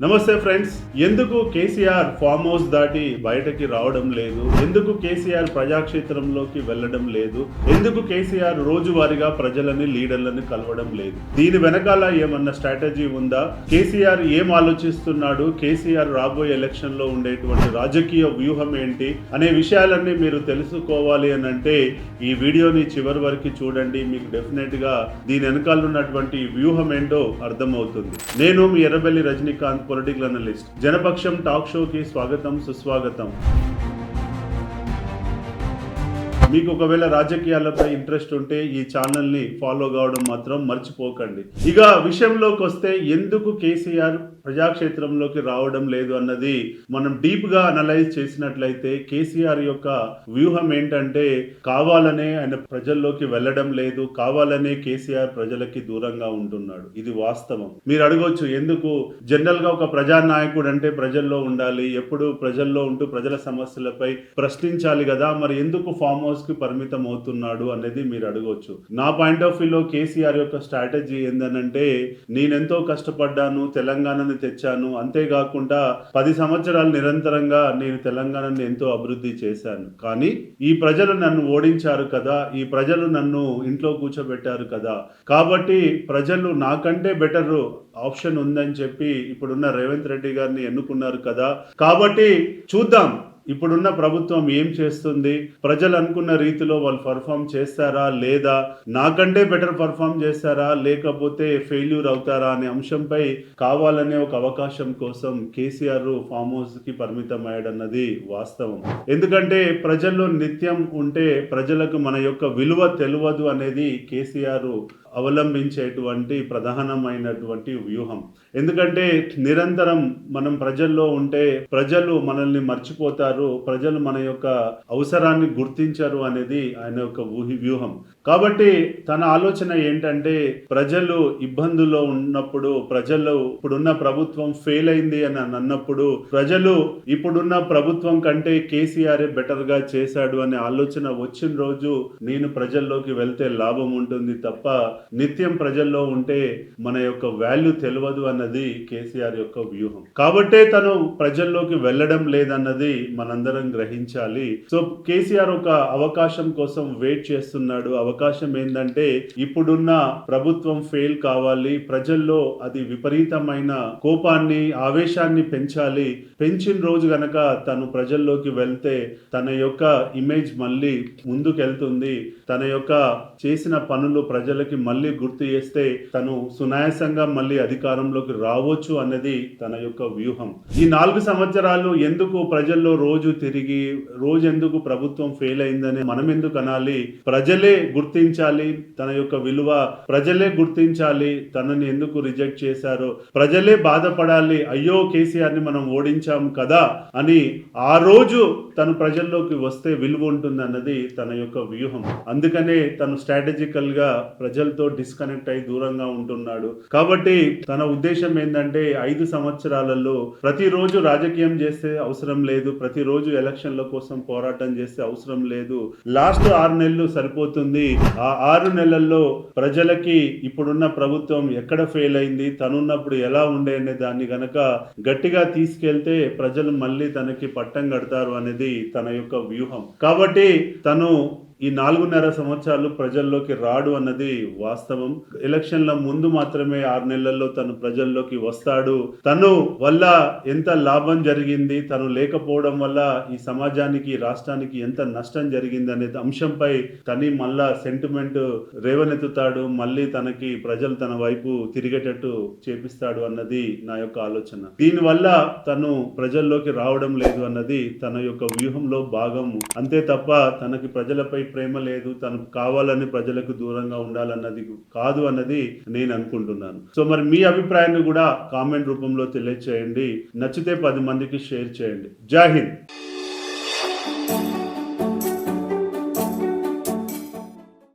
నమస్తే ఫ్రెండ్స్. ఎందుకు KCR farm house దాటి బయటకి రావడం లేదు? ఎందుకు కేసీఆర్ ప్రజాక్షేత్రంలోకి వెళ్ళడం లేదు? ఎందుకు కేసీఆర్ రోజువారీగా ప్రజలని లీడర్లను కలవడం లేదు? దీని వెనకాల ఏమన్నా స్ట్రాటజీ ఉందా? కేసీఆర్ ఏం ఆలోచిస్తున్నాడు? కేసీఆర్ రాబోయే ఎలక్షన్ లో ఉండేటువంటి రాజకీయ వ్యూహం ఏంటి అనే విషయాలన్నీ మీరు తెలుసుకోవాలి అని అంటే ఈ వీడియోని చివరి వరకు చూడండి. మీకు డెఫినెట్ గా దీని వెనకాల ఉన్నటువంటి వ్యూహం ఏంటో అర్థమవుతుంది. నేను మీ Errabelli Rajinikanth, political analyst. Janapaksham talk షోకి స్వాగతం, సుస్వాగతం. మీకు ఒకవేళ రాజకీయాలపై ఇంట్రెస్ట్ ఉంటే ఈ ఛానల్ని ఫాలో కావడం మాత్రం మర్చిపోకండి. ఇక విషయంలోకి వస్తే ఎందుకు కేసీఆర్ ప్రజాక్షేత్రంలోకి రావడం లేదు అన్నది మనం డీప్ గా అనలైజ్ చేసినట్లయితే కేసీఆర్ యొక్క వ్యూహం ఏంటంటే కావాలనే ఆయన ప్రజల్లోకి వెళ్ళడం లేదు, కావాలనే కేసీఆర్ ప్రజలకి దూరంగా ఉంటున్నాడు. ఇది వాస్తవం. మీరు అడగొచ్చు, ఎందుకు? జనరల్ గా ఒక ప్రజానాయకుడు అంటే ప్రజల్లో ఉండాలి, ఎప్పుడు ప్రజల్లో ఉంటూ ప్రజల సమస్యలపై ప్రశ్నించాలి కదా, మరి ఎందుకు ఫామ్ హౌస్ కి పరిమితం అవుతున్నాడు అనేది మీరు అడగవచ్చు. నా పాయింట్ ఆఫ్ వ్యూలో కేసీఆర్ యొక్క స్ట్రాటజీ ఏందనంటే, నేనెంతో కష్టపడ్డాను, తెలంగాణని తెచ్చాను, అంతేకాకుండా 10 సంవత్సరాలు నిరంతరంగా నేను తెలంగాణని ఎంతో అభివృద్ధి చేశాను, కానీ ఈ ప్రజలు నన్ను ఓడించారు కదా, ఈ ప్రజలు నన్ను ఇంట్లో కూర్చోబెట్టారు కదా, కాబట్టి ప్రజలు నాకంటే బెటర్ ఆప్షన్ ఉందని చెప్పి ఇప్పుడున్న రేవంత్ రెడ్డి గారిని ఎన్నుకున్నారు కదా, కాబట్టి చూద్దాం ఇప్పుడున్న ప్రభుత్వం ఏం చేస్తుంది, ప్రజలు అనుకున్న రీతిలో వాళ్ళు పర్ఫామ్ చేస్తారా లేదా, నాకంటే బెటర్ పర్ఫామ్ చేస్తారా లేకపోతే ఫెయిల్యూర్ అవుతారా అనే అంశంపై కావాలనే ఒక అవకాశం కోసం కేసీఆర్ ఫామ్ హౌస్ కి పరిమితం అయ్యాడన్నది వాస్తవం. ఎందుకంటే ప్రజల్లో నిత్యం ఉంటే ప్రజలకు మన యొక్క విలువ తెలియదు అనేది కేసీఆర్ అవలంబించేటువంటి ప్రధానమైనటువంటి వ్యూహం. ఎందుకంటే నిరంతరం మనం ప్రజల్లో ఉంటే ప్రజలు మనల్ని మర్చిపోతారు, ప్రజలు మన యొక్క అవసరాన్ని గుర్తించరు అనేది ఆయన యొక్క వ్యూహం. కాబట్టి తన ఆలోచన ఏంటంటే ప్రజలు ఇబ్బందుల్లో ఉన్నప్పుడు, ప్రజలు ఇప్పుడున్న ప్రభుత్వం ఫెయిల్ అయింది అని అన్నప్పుడు, ప్రజలు ఇప్పుడున్న ప్రభుత్వం కంటే కేసీఆర్ బెటర్ గా చేశాడు అనే ఆలోచన వచ్చిన రోజు నేను ప్రజల్లోకి వెళ్తే లాభం ఉంటుంది తప్ప నిత్యం ప్రజల్లో ఉంటే మన యొక్క వాల్యూ తెలియదు అన్నది కేసీఆర్ యొక్క వ్యూహం. కాబట్టే తను ప్రజల్లోకి వెళ్ళడం లేదన్నది మనందరం గ్రహించాలి. సో కేసీఆర్ ఒక అవకాశం కోసం వెయిట్ చేస్తున్నాడు. అవకాశం ఏంటంటే ఇప్పుడున్న ప్రభుత్వం ఫెయిల్ కావాలి, ప్రజల్లో అది విపరీతమైన కోపాన్ని, ఆవేశాన్ని పెంచాలి. పెంచిన రోజు గనక తను ప్రజల్లోకి వెళ్తే తన యొక్క ఇమేజ్ మళ్ళీ ముందుకెళ్తుంది, తన యొక్క చేసిన పనులు ప్రజలకి మళ్ళీ గుర్తు చేస్తే తను సునాయాసంగా మళ్ళీ అధికారంలోకి రావచ్చు అన్నది తన యొక్క వ్యూహం. ఈ 4 సంవత్సరాలు ఎందుకు ప్రజల్లో రోజు తిరిగి ఎందుకు ప్రభుత్వం ఫెయిల్ అయిందని మనం ఎందుకు అనాలి? ప్రజలే గుర్తించాలి తన యొక్క విలువ, ప్రజలే గుర్తించాలి తనని ఎందుకు రిజెక్ట్ చేశారో, ప్రజలే బాధపడాలి, అయ్యో కేసీఆర్ ని మనం ఓడించాం కదా అని ఆ రోజు తను ప్రజల్లోకి వస్తే విలువ ఉంటుంది అన్నది తన యొక్క వ్యూహం. అందుకనే తను స్ట్రాటజికల్ గా ప్రజలతో డిస్కనెక్ట్ అయి దూరంగా ఉంటున్నాడు. కాబట్టి తన ఉద్దేశం ఏంటంటే 5 సంవత్సరాలలో ప్రతిరోజు రాజకీయం చేస్తే అవసరం లేదు, ప్రతిరోజు ఎలక్షన్ల కోసం పోరాటం చేస్తే అవసరం లేదు, లాస్ట్ 6 నెలలు సరిపోతుంది. ఆ 6 నెలల్లో ప్రజలకి ఇప్పుడున్న ప్రభుత్వం ఎక్కడ ఫెయిల్ అయింది, తనున్నప్పుడు ఎలా ఉండే అనే దాన్ని గనక గట్టిగా తీసుకెళ్తే ప్రజలు మళ్ళీ తనకి పట్టం కడతారు అనేది తన యొక్క వ్యూహం. కాబట్టి తను ఈ 4.5 సంవత్సరాలు ప్రజల్లోకి రాడు అన్నది వాస్తవం. ఎలక్షన్ల ముందు మాత్రమే 6 నెలల్లో తను ప్రజల్లోకి వస్తాడు. తను వల్ల ఎంత లాభం జరిగింది, తను లేకపోవడం వల్ల ఈ సమాజానికి, రాష్ట్రానికి ఎంత నష్టం జరిగింది అనే అంశంపై తని మళ్ళా సెంటిమెంట్ రేవనెత్తుతాడు, మళ్ళీ తనకి ప్రజలు తన వైపు తిరిగేటట్టు చేపిస్తాడు అన్నది నా యొక్క ఆలోచన. దీనివల్ల తను ప్రజల్లోకి రావడం లేదు అన్నది తన యొక్క వ్యూహంలో భాగం. అంతే తప్ప తనకి ప్రజలపై ప్రేమ లేదు, తను కావాలని ప్రజలకు దూరంగా ఉండాలన్నది కాదు అన్నది నేను అనుకుంటున్నాను. సో మరి మీ అభిప్రాయాన్ని కూడా కామెంట్ రూపంలో తెలియచేయండి. నచ్చితే 10 మందికి షేర్ చేయండి. జై హింద్.